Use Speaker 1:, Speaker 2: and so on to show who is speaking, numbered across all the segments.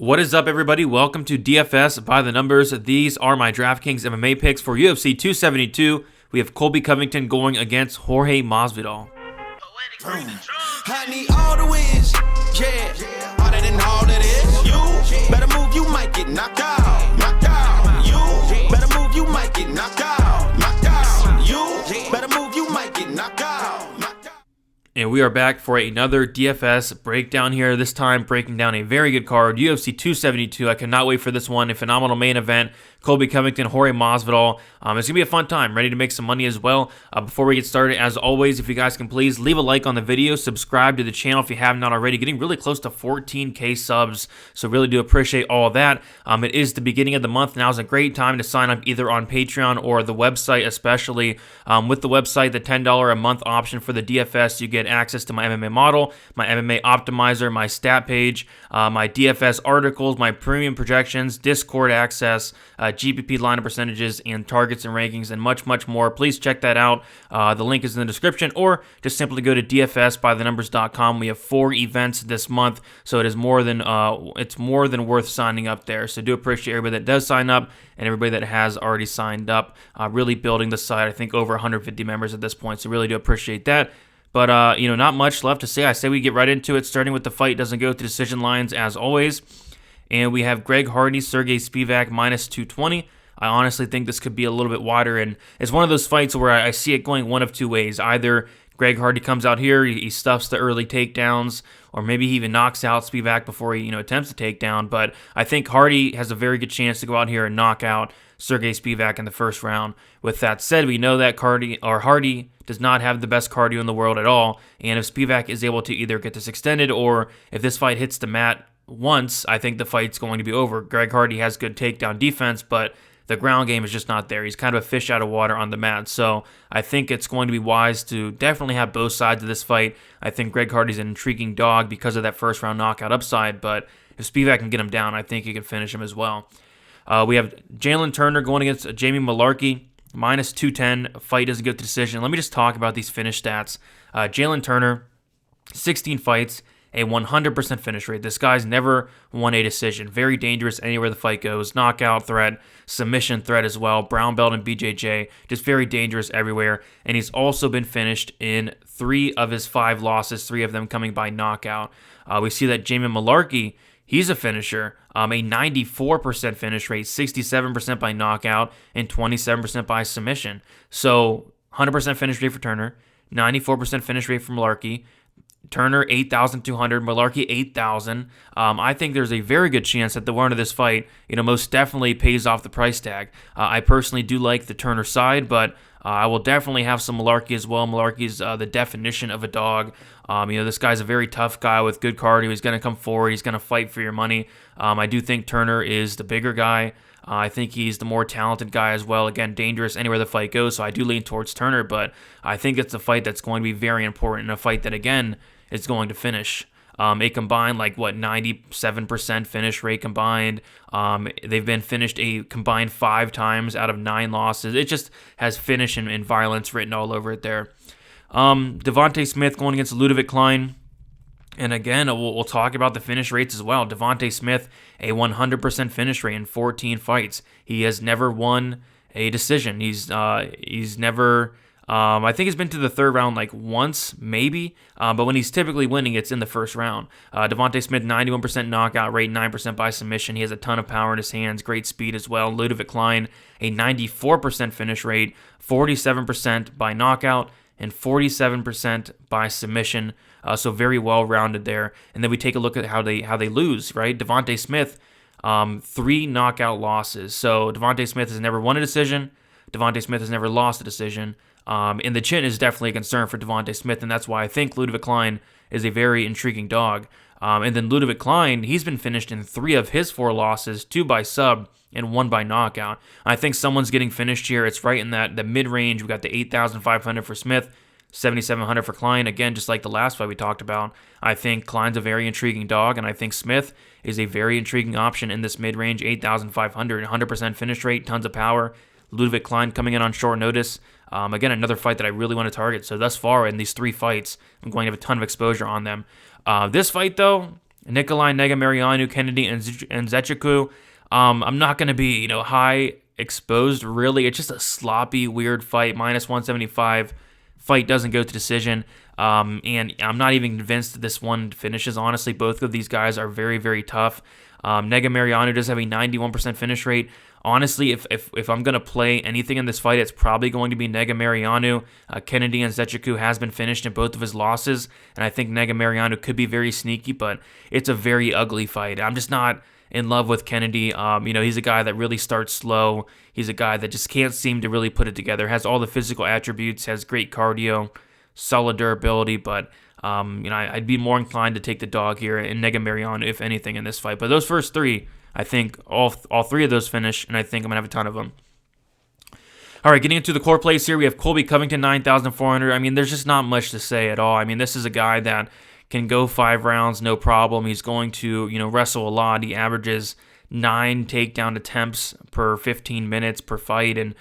Speaker 1: What is up, everybody? Welcome to DFS by the numbers. These are my Draftkings MMA picks for UFC 272. We have Colby Covington going against Jorge Masvidal.
Speaker 2: I need all the wins, yeah. Harder than all that is. You better move, you might get knocked out. Knocked out. You better move, you might get knocked out. Knocked out. You better move, you might get knocked out. Knocked out.
Speaker 1: And we are back for another DFS breakdown here, this time breaking down a very good card, UFC 272. I cannot wait for this one, a phenomenal main event. Colby Covington, Jorge Masvidal. It's going to be a fun time, ready to make some money as well. Before we get started, as always, if you guys can please leave a like on the video, subscribe to the channel if you have not already. Getting really close to 14K subs, so really do appreciate all of that. It is the beginning of the month. Now is a great time to sign up either on Patreon or the website, especially. With the website, the $10 a month option for the DFS, you get access to my MMA model, my MMA optimizer, my stat page, my DFS articles, my premium projections, Discord access, GPP lineup percentages, and targets and rankings, and much, much more. Please check that out. The link is in the description, or just simply go to dfsbythenumbers.com. We have 4 events this month, so it's more than worth signing up there. So do appreciate everybody that does sign up and everybody that has already signed up. Really building the site. I think over 150 members at this point, so really do appreciate that. But, not much left to say. I say we get right into it, starting with the fight. Doesn't go to decision lines as always. And we have Greg Hardy, Sergey Spivak, minus 220. I honestly think this could be a little bit wider, and it's one of those fights where I see it going one of two ways. Either Greg Hardy comes out here, he stuffs the early takedowns, or maybe he even knocks out Spivak before he attempts a takedown. But I think Hardy has a very good chance to go out here and knock out Sergey Spivak in the first round. With that said, we know that Hardy does not have the best cardio in the world at all, and if Spivak is able to either get this extended or if this fight hits the mat once, I think the fight's going to be over. Greg Hardy has good takedown defense, but the ground game is just not there. He's kind of a fish out of water on the mat. So I think it's going to be wise to definitely have both sides of this fight. I think Greg Hardy's an intriguing dog because of that first round knockout upside, but if Spivak can get him down, I think he can finish him as well. We have Jalen Turner going against Jamie Mullarkey, minus 210. Fight doesn't go to decision. Let me just talk about these finish stats. Jalen Turner, 16 fights, a 100% finish rate. This guy's never won a decision. Very dangerous anywhere the fight goes. Knockout threat, submission threat as well. Brown belt and BJJ. Just very dangerous everywhere. And he's also been finished in 3 of his 5 losses, 3 of them coming by knockout. We see that Jamie Mullarkey, he's a finisher. A 94% finish rate, 67% by knockout, and 27% by submission. So 100% finish rate for Turner, 94% finish rate for Mullarkey. Turner, 8,200. Mullarkey, 8,000. I think there's a very good chance that the winner of this fight, most definitely pays off the price tag. I personally do like the Turner side, but I will definitely have some Mullarkey as well. Mullarkey's the definition of a dog. This guy's a very tough guy with good cardio. He's going to come forward. He's going to fight for your money. I do think Turner is the bigger guy. I think he's the more talented guy as well. Again, dangerous anywhere the fight goes, so I do lean towards Turner, but I think it's a fight that's going to be very important, and a fight that, again, is going to finish. A combined, 97% finish rate combined. They've been finished a combined 5 times out of 9 losses. It just has finish and violence written all over it there. Devontae Smith going against Ludovic Klein. And again, we'll talk about the finish rates as well. Devontae Smith, a 100% finish rate in 14 fights. He has never won a decision. He's never... I think he's been to the 3rd round once, maybe, but when he's typically winning, it's in the 1st round. Devontae Smith, 91% knockout rate, 9% by submission. He has a ton of power in his hands, great speed as well. Ludovic Klein, a 94% finish rate, 47% by knockout, and 47% by submission. So very well-rounded there. And then we take a look at how they lose, right? Devontae Smith, 3 knockout losses. So Devontae Smith has never won a decision. Devontae Smith has never lost a decision. And the chin is definitely a concern for Devontae Smith, and that's why I think Ludovic Klein is a very intriguing dog. And then Ludovic Klein, he's been finished in 3 of his 4 losses, 2 by sub and 1 by knockout. I think someone's getting finished here. It's right in the mid-range. We got the 8,500 for Smith, 7,700 for Klein. Again, just like the last fight we talked about, I think Klein's a very intriguing dog, and I think Smith is a very intriguing option in this mid-range, 8,500, 100% finish rate, tons of power. Ludovic Klein coming in on short notice. Again, another fight that I really want to target. So thus far in these 3 fights, I'm going to have a ton of exposure on them. This fight, though, Nikolai Negamarianu, Kennedy, and Zechiku. I'm not going to be, high exposed, really. It's just a sloppy, weird fight. Minus 175. Fight doesn't go to decision. And I'm not even convinced that this one finishes, honestly. Both of these guys are very, very tough. Negamarianu does have a 91% finish rate. Honestly, if I'm going to play anything in this fight, it's probably going to be Negamarianu. Kennedy and Zechiku has been finished in both of his losses, and I think Negamarianu could be very sneaky, but it's a very ugly fight. I'm just not in love with Kennedy. He's a guy that really starts slow. He's a guy that just can't seem to really put it together. Has all the physical attributes, has great cardio, solid durability, but I'd be more inclined to take the dog here in Negamarianu, if anything, in this fight. But those first three, I think all three of those finish, and I think I'm going to have a ton of them. All right, getting into the core plays here, we have Colby Covington, 9,400. I mean, there's just not much to say at all. I mean, this is a guy that can go 5 rounds, no problem. He's going to, wrestle a lot. He averages 9 takedown attempts per 15 minutes per fight, and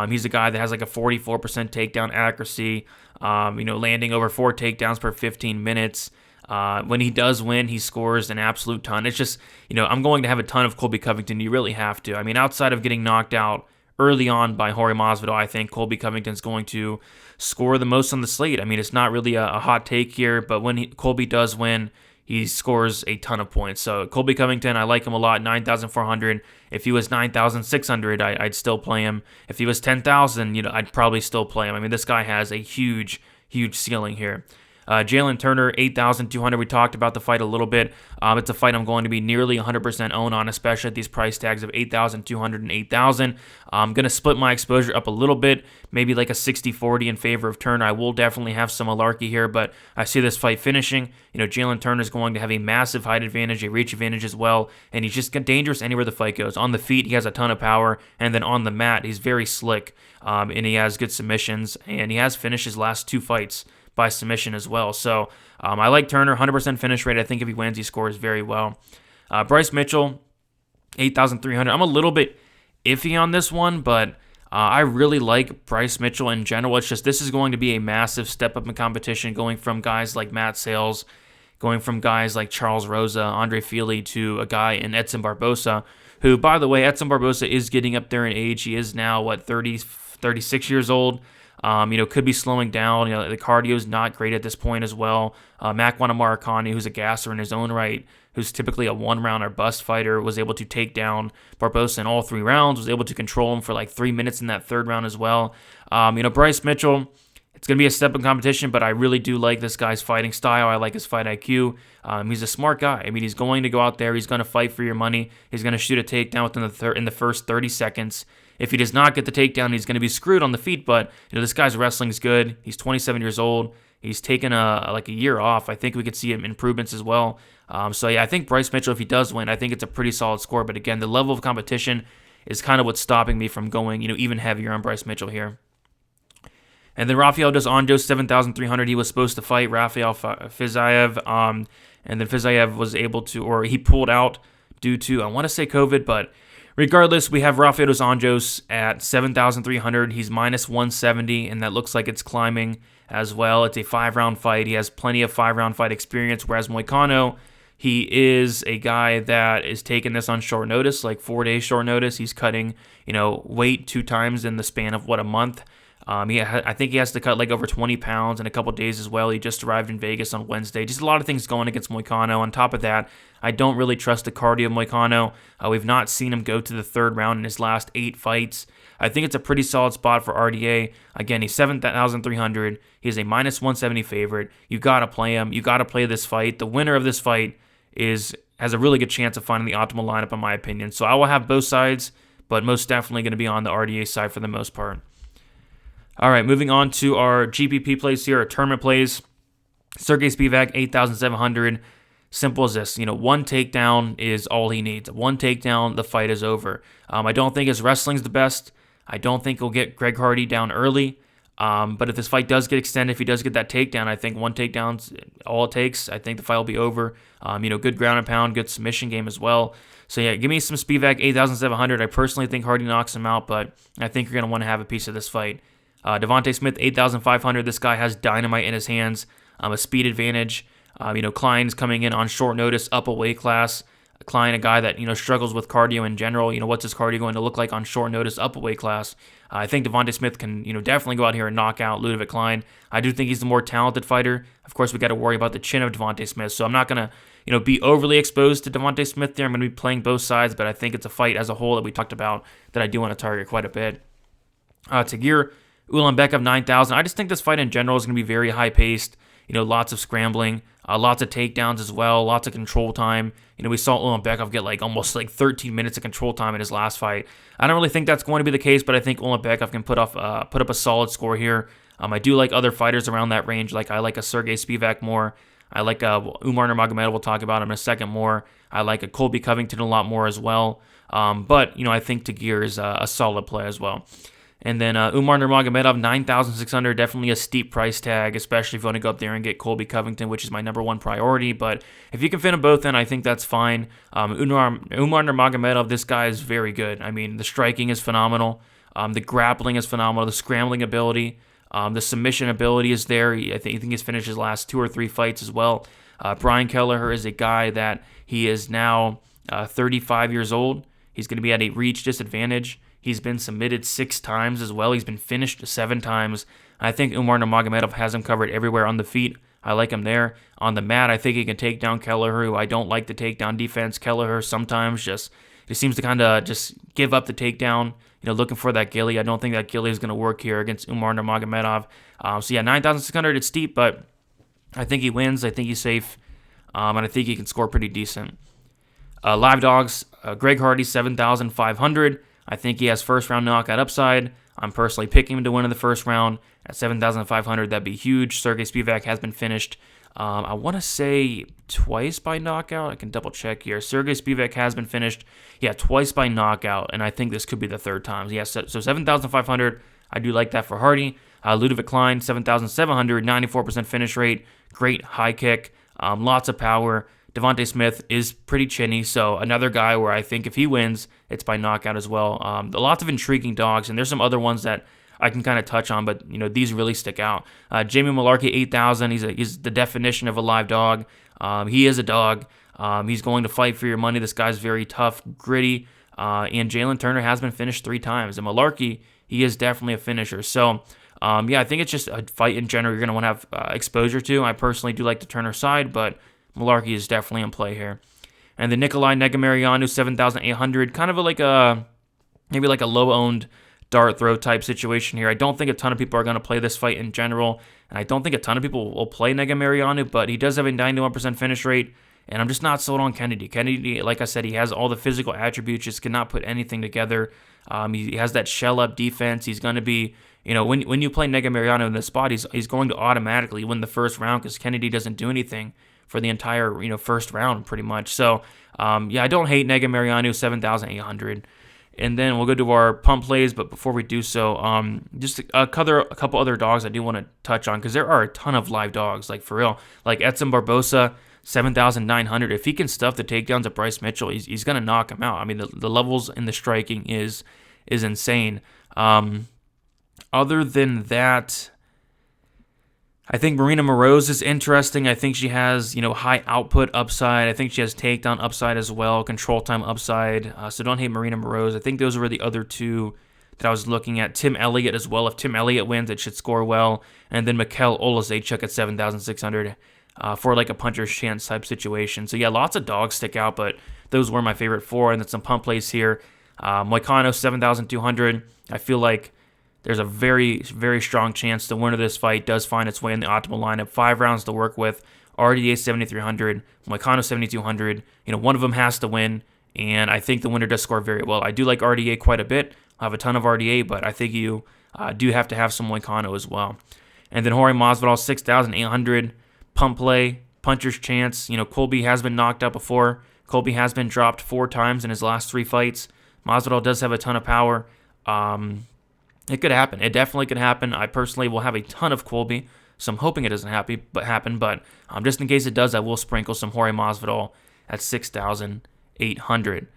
Speaker 1: he's a guy that has like a 44% takedown accuracy, landing over 4 takedowns per 15 minutes. When he does win, he scores an absolute ton. It's just, I'm going to have a ton of Colby Covington. You really have to. I mean, outside of getting knocked out early on by Jorge Masvidal, I think Colby Covington's going to score the most on the slate. I mean, it's not really a hot take here, but when Colby does win, he scores a ton of points. So Colby Covington, I like him a lot, 9,400. If he was 9,600, I'd still play him. If he was 10,000, I'd probably still play him. I mean, this guy has a huge, huge ceiling here. Jalen Turner, 8,200. We talked about the fight a little bit. It's a fight I'm going to be nearly 100% own on, especially at these price tags of 8,200 and 8,000. I'm going to split my exposure up a little bit, maybe like a 60-40 in favor of Turner. I will definitely have some malarkey here, but I see this fight finishing. Jalen Turner is going to have a massive height advantage, a reach advantage as well, and he's just dangerous anywhere the fight goes. On the feet, he has a ton of power, and then on the mat, he's very slick, and he has good submissions, and he has finished his last 2 fights by submission as well. So I like Turner, 100% finish rate. I think if he wins, he scores very well. Bryce Mitchell, 8,300. I'm a little bit iffy on this one, but I really like Bryce Mitchell in general. It's just this is going to be a massive step up in competition, going from guys like Matt Sales, going from guys like Charles Rosa, Andre Fili, to a guy in Edson Barbosa, who, by the way, Edson Barbosa is getting up there in age. He is now, 36 years old. Could be slowing down. The cardio is not great at this point as well. Makwan Amarikani, who's a gasser in his own right, who's typically a 1-round or bust fighter, was able to take down Barbosa in all 3 rounds, was able to control him for like 3 minutes in that 3rd round as well. Bryce Mitchell, it's going to be a step in competition, but I really do like this guy's fighting style. I like his fight IQ. He's a smart guy. I mean, he's going to go out there. He's going to fight for your money. He's going to shoot a takedown within in the first 30 seconds. If he does not get the takedown, he's going to be screwed on the feet, but this guy's wrestling is good. He's 27 years old. He's taken a year off. I think we could see him improvements as well. I think Bryce Mitchell, if he does win, I think it's a pretty solid score. But again, the level of competition is kind of what's stopping me from going, even heavier on Bryce Mitchell here. And then Rafael dos Anjos, 7,300. He was supposed to fight Rafael Fiziev, and then Fiziev was able to, or he pulled out due to, I want to say COVID, but regardless, we have Rafael dos Anjos at 7,300. He's minus 170, and that looks like it's climbing as well. It's a 5-round fight. He has plenty of 5-round fight experience, whereas Moicano, he is a guy that is taking this on short notice, like 4 days short notice. He's cutting, weight 2 times in the span of, a month. I think he has to cut like over 20 pounds in a couple days as well. He just arrived in Vegas on Wednesday. Just a lot of things going against Moicano. On top of that, I don't really trust the cardio of Moicano. We've not seen him go to the 3rd round in his last 8 fights. I think it's a pretty solid spot for RDA. Again, he's 7,300. He's a minus 170 favorite. You got to play him. You got to play this fight. The winner of this fight has a really good chance of finding the optimal lineup, in my opinion. So I will have both sides, but most definitely going to be on the RDA side for the most part. All right, moving on to our GPP plays here, our tournament plays. Sergey Spivak, 8,700. Simple as this. 1 takedown is all he needs. 1 takedown, the fight is over. I don't think his wrestling's the best. I don't think he'll get Greg Hardy down early. But if this fight does get extended, if he does get that takedown, I think 1 takedown's all it takes. I think the fight will be over. Good ground and pound, good submission game as well. So yeah, give me some Spivak, 8,700. I personally think Hardy knocks him out, but I think you're going to want to have a piece of this fight. Devontae Smith, 8,500. This guy has dynamite in his hands, a speed advantage. Klein's coming in on short notice, up a weight class. Klein, a guy that, struggles with cardio in general. What's his cardio going to look like on short notice, up a weight class? I think Devontae Smith can, definitely go out here and knock out Ludovic Klein. I do think he's the more talented fighter. Of course, we got to worry about the chin of Devontae Smith, so I'm not going to, be overly exposed to Devontae Smith there. I'm going to be playing both sides, but I think it's a fight as a whole that we talked about that I do want to target quite a bit. Tagir Ulanbekov 9,000. I just think this fight in general is going to be very high-paced. Lots of scrambling, lots of takedowns as well, lots of control time. We saw Ulanbekov get almost 13 minutes of control time in his last fight. I don't really think that's going to be the case, but I think Ulanbekov can put up a solid score here. I do like other fighters around that range. I like a Sergey Spivak more. I like Umar Nurmagomedov, we'll talk about him in a second more. I like a Colby Covington a lot more as well. But I think Tagir is a solid play as well. And then Umar Nurmagomedov, 9,600, definitely a steep price tag, especially if you want to go up there and get Colby Covington, which is my number one priority. But if you can fit them both in, I think that's fine. Umar Nurmagomedov, this guy is very good. I mean, the striking is phenomenal. The grappling is phenomenal. The scrambling ability, the submission ability is there. I think he's finished his last 2 or 3 fights as well. Brian Kelleher is a guy that he is now 35 years old. He's going to be at a reach disadvantage. He's been submitted 6 times as well. He's been finished 7 times. I think Umar Nurmagomedov has him covered everywhere on the feet. I like him there. On the mat, I think he can take down Kelleher, who I don't like the takedown defense. Kelleher sometimes he seems to kind of just give up the takedown, looking for that ghillie. I don't think that ghillie is going to work here against Umar Nurmagomedov. 9,600, it's steep, but I think he wins. I think he's safe, and I think he can score pretty decent. Live dogs, Greg Hardy, 7,500. I think he has first-round knockout upside. I'm personally picking him to win in the first round at 7,500. That'd be huge. Sergey Spivak has been finished, I want to say twice by knockout. I can double-check here. Sergey Spivak has been finished, twice by knockout, and I think this could be the third time. So 7,500, I do like that for Hardy. Ludovic Klein, 7,700, 94% finish rate. Great high kick, lots of power. Devontae Smith is pretty chinny, so another guy where I think if he wins, it's by knockout as well. Lots of intriguing dogs, and there's some other ones that I can kind of touch on, but these really stick out. Jamie Mullarkey, 8,000. He's the definition of a live dog. He is a dog. He's going to fight for your money. This guy's very tough, gritty, and Jalen Turner has been finished 3 times. And Mullarkey, he is definitely a finisher. So, I think it's just a fight in general you're going to want to have exposure to. I personally do like the Turner side, but Mullarkey is definitely in play here. And the Nikolai Negumereanu, 7,800, kind of maybe like a low-owned dart throw type situation here. I don't think a ton of people are going to play this fight in general, and I don't think a ton of people will play Negumereanu, but he does have a 91% finish rate, and I'm just not sold on Kennedy. Kennedy, like I said, he has all the physical attributes, just cannot put anything together. He has that shell-up defense. He's going to be, when you play Negumereanu in this spot, he's going to automatically win the first round because Kennedy doesn't do anything for the entire, first round pretty much. So, I don't hate Negumereanu, 7,800. And then we'll go to our pump plays, but before we do so, just a couple other dogs I do want to touch on because there are a ton of live dogs, like for real. Like Edson Barbosa, 7,900. If he can stuff the takedowns of Bryce Mitchell, he's going to knock him out. I mean, the levels in the striking is insane. Other than that, I think Marina Moroz is interesting. I think she has, high output upside. I think she has takedown upside as well, control time upside. So don't hate Marina Moroz. I think those were the other 2 that I was looking at. Tim Elliott as well. If Tim Elliott wins, it should score well. And then Mikhail Olazechuk at 7,600 for like a puncher's chance type situation. So lots of dogs stick out, but those were my favorite 4. And then some pump plays here. Moicano, 7,200. I feel like there's a very, very strong chance the winner of this fight does find its way in the optimal lineup. 5 rounds to work with. RDA 7,300. Moicano 7,200. One of them has to win, and I think the winner does score very well. I do like RDA quite a bit. I have a ton of RDA, but I think you do have to have some Moicano as well. And then Jorge Masvidal, 6,800. Pump play, puncher's chance. Colby has been knocked out before. Colby has been dropped 4 times in his last 3 fights. Masvidal does have a ton of power. It could happen. It definitely could happen. I personally will have a ton of Colby, so I'm hoping it doesn't happen. But just in case it does, I will sprinkle some Jorge Masvidal at 6,800.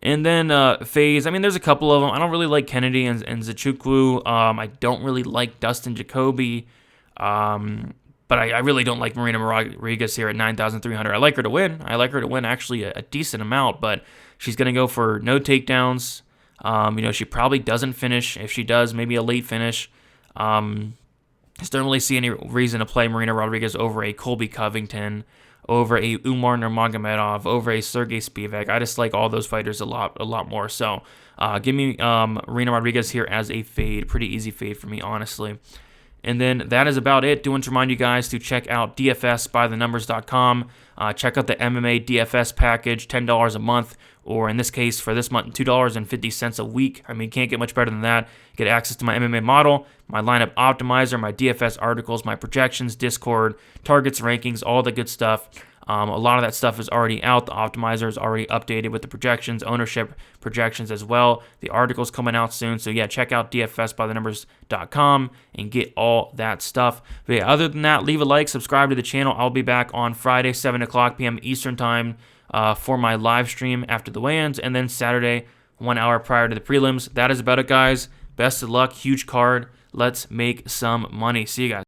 Speaker 1: And then FaZe, there's a couple of them. I don't really like Kennedy and Zachukwu. I don't really like Dustin Jacoby. But I really don't like Marina Rodriguez here at 9,300. I like her to win. I like her to win actually a decent amount, but she's going to go for no takedowns. She probably doesn't finish. If she does, maybe a late finish. Just don't really see any reason to play Marina Rodriguez over a Colby Covington, over a Umar Nurmagomedov, over a Sergey Spivak. I just like all those fighters a lot more. So give me Marina Rodriguez here as a fade. Pretty easy fade for me, honestly. And then that is about it. Do want to remind you guys to check out dfsbythenumbers.com. Check out the MMA DFS package, $10 a month, or in this case, for this month, $2.50 a week. I mean, can't get much better than that. Get access to my MMA model, my lineup optimizer, my DFS articles, my projections, Discord, targets, rankings, all the good stuff. A lot of that stuff is already out. The optimizer is already updated with the projections, ownership projections as well. The article's coming out soon. So yeah, check out dfsbythenumbers.com and get all that stuff. But yeah, other than that, leave a like, subscribe to the channel. I'll be back on Friday, 7 o'clock p.m. Eastern time for my live stream after the weigh-ins, and then Saturday, 1 hour prior to the prelims. That is about it, guys. Best of luck. Huge card. Let's make some money. See you guys.